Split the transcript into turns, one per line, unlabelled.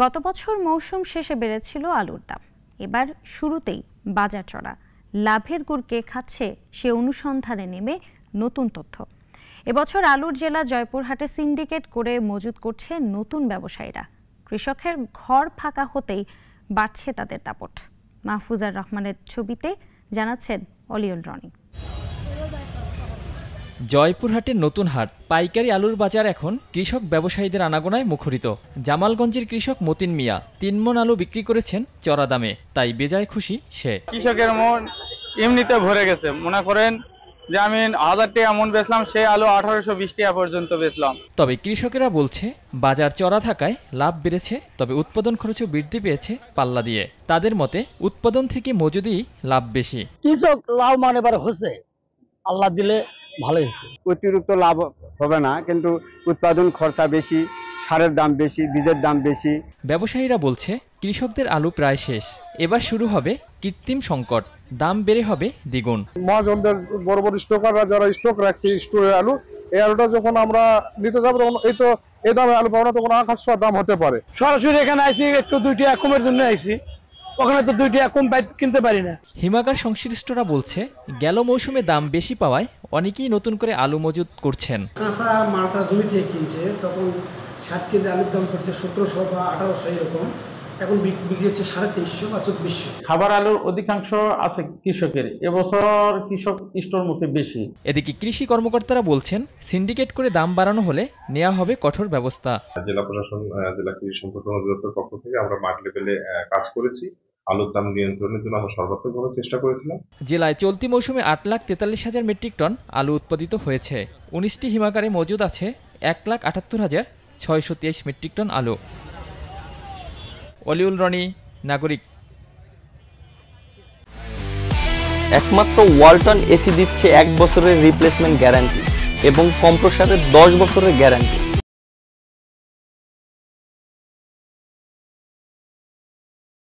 গত বছর মৌসুম শেষে বেড়েছিল আলুর দাম। এবার শুরুতেই বাজার চড়া। লাভের গুড় কে খাচ্ছে সে অনুসন্ধানে নেমে নতুন তথ্য। এবছর আলুর জেলা জয়পুরহাটে সিন্ডিকেট করে মজুত করছে নতুন ব্যবসায়ীরা। কৃষকের ঘর ফাঁকা হতেই বাড়ছে তাদের দাপট। মাহফুজার রহমানের ছবিতে জানাচ্ছেন অলিউল রনি।
জয়পুরহাটের নতুন হাট। পাইকারি আলুর বাজার এখন কৃষক ব্যবসায়ীদের আনাগোনায় মুখরিত। জামালগঞ্জের কৃষক মতিন মিয়া ৩ মণ আলু বিক্রি করেছেন চড়া দামে, তাই বেজায় খুশি সে।
কৃষকের মন এমনিতে ভরে গেছে। মনে করেন যে আমি 1000 টাকা মন বেচলাম, সেই আলু 1820 টাকা পর্যন্ত বেচলাম।
তবে কৃষকেরা বলছে বাজার চড়া থাকায় লাভ বেড়েছে, তবে উৎপাদন খরচও বৃদ্ধি পেয়েছে পাল্লা দিয়ে। তাদের মতে উৎপাদন থেকে মজুদি লাভ বেশি।
কৃষক লাভ মানে হচ্ছে আল্লাহ দিলে ভালো হয়েছে।
অতিরিক্ত লাভ হবে না, কিন্তু উৎপাদন খরচা বেশি, সারের দাম বেশি, বীজের দাম বেশি।
ব্যবসায়ীরা বলছে কৃষকদের আলু প্রায় শেষ, এবার শুরু হবে কৃত্রিম সংকট, দাম বেড়ে হবে দ্বিগুণ।
মহাজনদের বড় বড় স্টকাররা যারা স্টক রাখছে স্টোরে আলু, এই আলুটা যখন আমরা নিতে যাবো তখন এই দামে আলু পাবো না, তখন আকাশ ছোঁয়া দাম হতে পারে।
সরাসরি এখানে আইসি একটু 2 টাকা কমের জন্য আইসি, ওখানে তো 2 টাকা কম কিনতে পারি না।
হিমাগার সংশ্লিষ্টরা বলছে গেল মৌসুমে দাম বেশি পাওয়ায় অনেকেই নতুন করে আলু মজুত করছেন।
কাঁচা মালটা জমি থেকে কিনছে, তখন 60 কেজি আলুর দাম পড়ছে 1700 বা 1800 এরকম, এখন বিক্রি হচ্ছে 2350 বা 2400।
খাবার আলুর অধিকাংশ আছে কৃষকের, এবছর কৃষক স্টোর মুখে বেশি।
এদিকে কৃষি কর্মকর্তারা বলছেন সিন্ডিকেট করে দাম বাড়ানো হলে নেওয়া হবে কঠোর ব্যবস্থা।
জেলা প্রশাসন, জেলা কৃষি সম্প্রসারণ অধিদপ্তরের পক্ষ থেকে আমরা মাঠ লেভেলে কাজ করেছি। আলুর দাম নিয়ন্ত্রণের জন্য আমরা সর্বাত্মকভাবে চেষ্টা করেছিলাম।
জেলায় চলতি মৌসুমে 8,43,000 মেট্রিক টন আলু উৎপাদিত হয়েছে। 19টি হিমাগারে মজুদ আছে 1,78,623 মেট্রিক টন আলু। অলিউল রনি, নাগরিক।
একমাত্র ওয়ালটন এসি দিচ্ছে 1 বছরের রিপ্লেসমেন্ট গ্যারান্টি এবং কম্প্রেসারের 10 বছরের গ্যারান্টি।